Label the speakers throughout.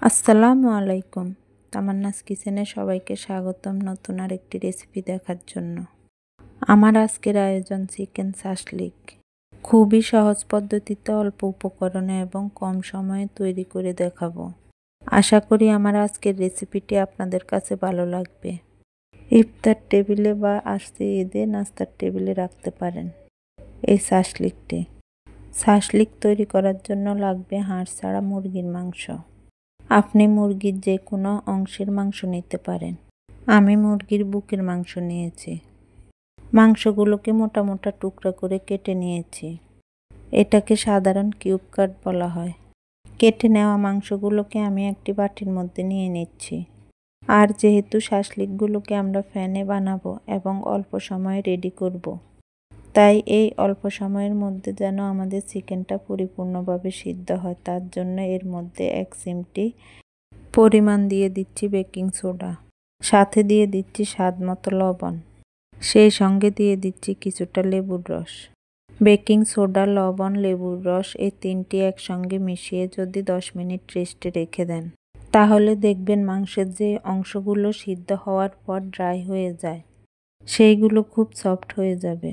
Speaker 1: আসসালামু আলাইকুম। তামান্নাস কিচেনে সবাইকে স্বাগতম নতুন আরেকটি রেসিপি দেখার জন্য। আমার আজকের আয়োজন চিকেন শাসলিক। খুবই সহজ পদ্ধতিতে অল্প উপকরণে এবং কম সময়ে তৈরি করে দেখাবো। আশা করি আমার আজকের রেসিপিটি আপনাদের কাছে ভালো লাগবে। ইফতার টেবিলে বা আসছে ঈদে নাস্তার টেবিলে রাখতে পারেন এই শাসলিকটি। শাসলিক তৈরি করার জন্য লাগবে হাড় ছাড়া মুরগির মাংস। আপনি মুরগির যে কোনো অংশের মাংস নিতে পারেন। আমি মুরগির বুকের মাংস নিয়েছি। মাংসগুলোকে মোটা মোটা টুকরা করে কেটে নিয়েছি। এটাকে সাধারণ কিউব কাট বলা হয়। কেটে নেওয়া মাংসগুলোকে আমি একটি বাটির মধ্যে নিয়ে নিচ্ছি। আর যেহেতু শাসলিকগুলোকে আমরা ফ্যানে বানাবো এবং অল্প সময়ে রেডি করব, তাই এই অল্প সময়ের মধ্যে যেন আমাদের চিকেনটা পরিপূর্ণভাবে সিদ্ধ হয়, তার জন্য এর মধ্যে 1 চিমটি পরিমাণ দিয়ে দিচ্ছি বেকিং সোডা, সাথে দিয়ে দিচ্ছি স্বাদ মতো লবণ, সেই সঙ্গে দিয়ে দিচ্ছি কিছুটা লেবুর রস। বেকিং সোডা, লবণ, লেবুর রস এই তিনটি একসঙ্গে মিশিয়ে যদি 10 মিনিট রেস্টে রেখে দেন, তাহলে দেখবেন মাংসের যে অংশগুলো সিদ্ধ হওয়ার পর ড্রাই হয়ে যায়, সেইগুলো খুব সফট হয়ে যাবে।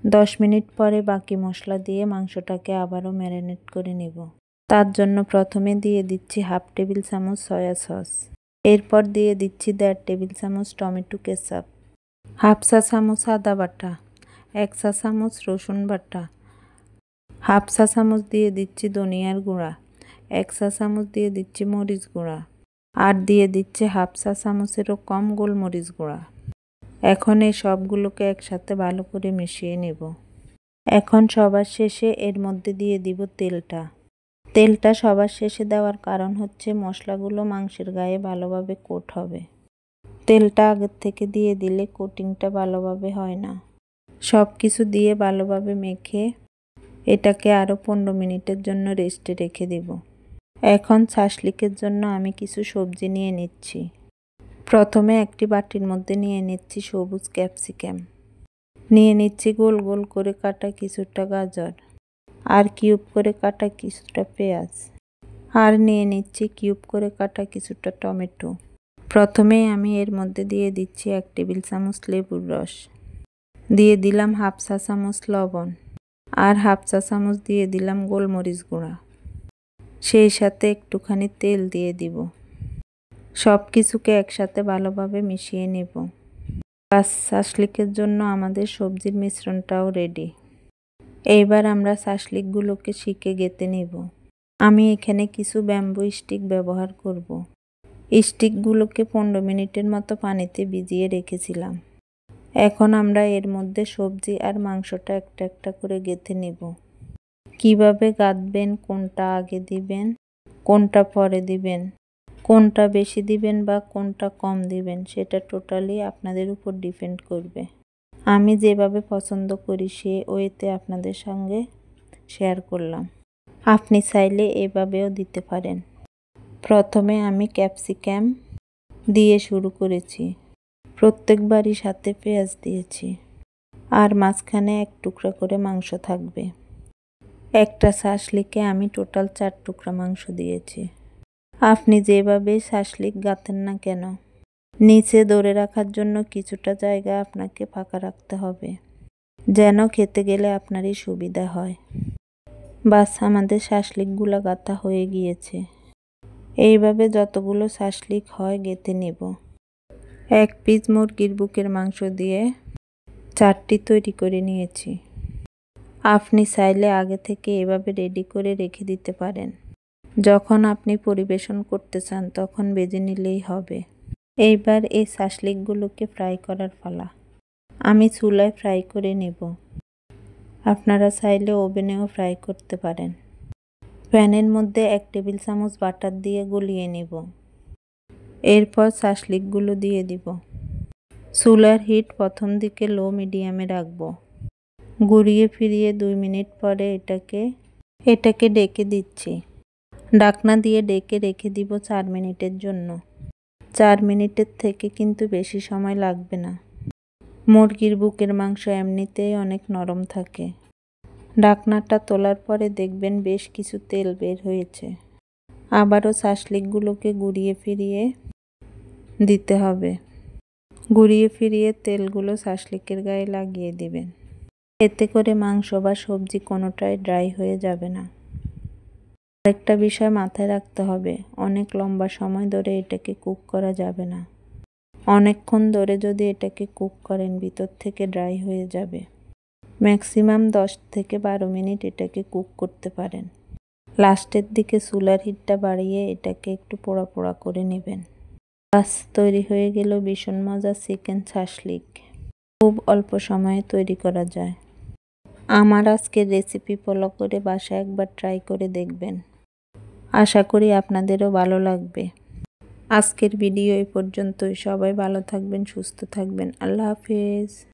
Speaker 1: 10 মিনিট পরে বাকি মশলা দিয়ে মাংসটাকে আবারও ম্যারিনেট করে নেব। তার জন্য প্রথমে দিয়ে দিচ্ছি 1/2 টেবিল চামচ সয়া সস, এরপর দিয়ে দিচ্ছি 1.5 টেবিল চামচ টমেটো কেচাপ, 1/2 চা চামচ আদা বাটা, 1 চা চামচ রসুন বাটা, 1/2 চা চামচ দিয়ে দিচ্ছি ধনিয়ার গুঁড়া, 1 চা চামচ দিয়ে দিচ্ছি মরিচ গুঁড়া, আর দিয়ে দিচ্ছি 1/2 চা চামচেরও কম গোলমরিচ গুঁড়া। এখন এই সবগুলোকে একসাথে ভালো করে মিশিয়ে নেব। এখন সবার শেষে এর মধ্যে দিয়ে দিব তেলটা। তেলটা সবার শেষে দেওয়ার কারণ হচ্ছে মশলাগুলো মাংসের গায়ে ভালোভাবে কোট হবে। তেলটা আগের থেকে দিয়ে দিলে কোটিংটা ভালোভাবে হয় না। সব কিছু দিয়ে ভালোভাবে মেখে এটাকে আরও 15 মিনিটের জন্য রেস্টে রেখে দেব। এখন শাসলিকের জন্য আমি কিছু সবজি নিয়ে নিচ্ছি। প্রথমে একটি বাটির মধ্যে নিয়ে নিচ্ছি সবুজ ক্যাপসিকাম, নিয়ে নিচ্ছি গোল গোল করে কাটা কিছুটা গাজর, আর কিউব করে কাটা কিছুটা পেঁয়াজ, আর নিয়ে নিচ্ছি কিউব করে কাটা কিছুটা টমেটো। প্রথমেই আমি এর মধ্যে দিয়ে দিচ্ছি 1 টেবিল চামচ লেবুর রস, দিয়ে দিলাম 1/2 চা চামচ লবণ, আর 1/2 চা চামচ দিয়ে দিলাম গোলমরিচ গুঁড়া, সেই সাথে একটুখানি তেল দিয়ে দিব। সব কিছুকে একসাথে ভালোভাবে মিশিয়ে নেব। বাস, শাসলিকের জন্য আমাদের সবজির মিশ্রণটাও রেডি। এইবার আমরা শাসলিকগুলোকে শিকে গেঁথে নেব। আমি এখানে কিছু ব্যাম্বু স্টিক ব্যবহার করব। স্টিকগুলোকে 15 মিনিটের মতো পানিতে ভিজিয়ে রেখেছিলাম। এখন আমরা এর মধ্যে সবজি আর মাংসটা একটা একটা করে গেঁথে নেব। কিভাবে গাঁথবেন, কোনটা আগে দিবেন, কোনটা পরে দিবেন, কোনটা বেশি দিবেন বা কোনটা কম দিবেন, সেটা টোটালি আপনাদের উপর ডিপেন্ড করবে। আমি যেভাবে পছন্দ করি সে ওয়েতে আপনাদের সঙ্গে শেয়ার করলাম। আপনি চাইলে এভাবেও দিতে পারেন। প্রথমে আমি ক্যাপসিকাম দিয়ে শুরু করেছি, প্রত্যেকবারই সাথে পেঁয়াজ দিয়েছি, আর মাঝখানে 1 টুকরা করে মাংস থাকবে। একটা শাসলিকে আমি টোটাল 4 টুকরা মাংস দিয়েছি। আপনি যেভাবে শাসলিক গাঁথেন না কেন, নিচে ধরে রাখার জন্য কিছুটা জায়গা আপনাকে ফাঁকা রাখতে হবে, যেন খেতে গেলে আপনারই সুবিধা হয়। বাস, আমাদের শাসলিকগুলো গাঁথা হয়ে গিয়েছে। এইভাবে যতগুলো শাসলিক হয় গেঁথে নেব। 1 পিস মুরগির বুকের মাংস দিয়ে 4টি তৈরি করে নিয়েছি। আপনি চাইলে আগে থেকে এভাবে রেডি করে রেখে দিতে পারেন। যখন আপনি পরিবেশন করতে চান তখন ভেজে নিলেই হবে। এইবার এই শাসলিকগুলোকে ফ্রাই করার পালা। আমি চুলায় ফ্রাই করে নেব। আপনারা চাইলে ওভেনেও ফ্রাই করতে পারেন। প্যানের মধ্যে 1 টেবিল চামচ বাটার দিয়ে গলিয়ে নেব। এরপর শাসলিকগুলো দিয়ে দিব। চুলার হিট প্রথম দিকে লো মিডিয়ামে রাখব। ঘুরিয়ে ফিরিয়ে 2 মিনিট পরে এটাকে ডেকে দিচ্ছি। ঢাকনা দিয়ে ডেকে রেখে দিব 4 মিনিটের জন্য। 4 মিনিটের থেকে কিন্তু বেশি সময় লাগবে না। মুরগির বুকের মাংস এমনিতেই অনেক নরম থাকে। ঢাকনাটা তোলার পরে দেখবেন বেশ কিছু তেল বের হয়েছে। আবারও শাসলিকগুলোকে ঘুরিয়ে ফিরিয়ে দিতে হবে। ঘুরিয়ে ফিরিয়ে তেলগুলো শাসলিকের গায়ে লাগিয়ে দিবেন। এতে করে মাংস বা সবজি কোনোটাই ড্রাই হয়ে যাবে না। আরেকটা বিষয় মাথায় রাখতে হবে, অনেক লম্বা সময় ধরে এটাকে কুক করা যাবে না। অনেকক্ষণ ধরে যদি এটাকে কুক করেন ভিতর থেকে ড্রাই হয়ে যাবে। ম্যাক্সিমাম 10 থেকে 12 মিনিট এটাকে কুক করতে পারেন। লাস্টের দিকে চুলার হিটটা বাড়িয়ে এটাকে একটু পোড়া পোড়া করে নেবেন। বাস, তৈরি হয়ে গেল ভীষণ মজার চিকেন শাসলিক। খুব অল্প সময়ে তৈরি করা যায়। আমার আজকের রেসিপি ফলো করে বাসায় একবার ট্রাই করে দেখবেন। আশা করি আপনাদেরও ভালো লাগবে। আজকের ভিডিও এই পর্যন্তই। সবাই ভালো থাকবেন, সুস্থ থাকবেন। আল্লাহ হাফেজ।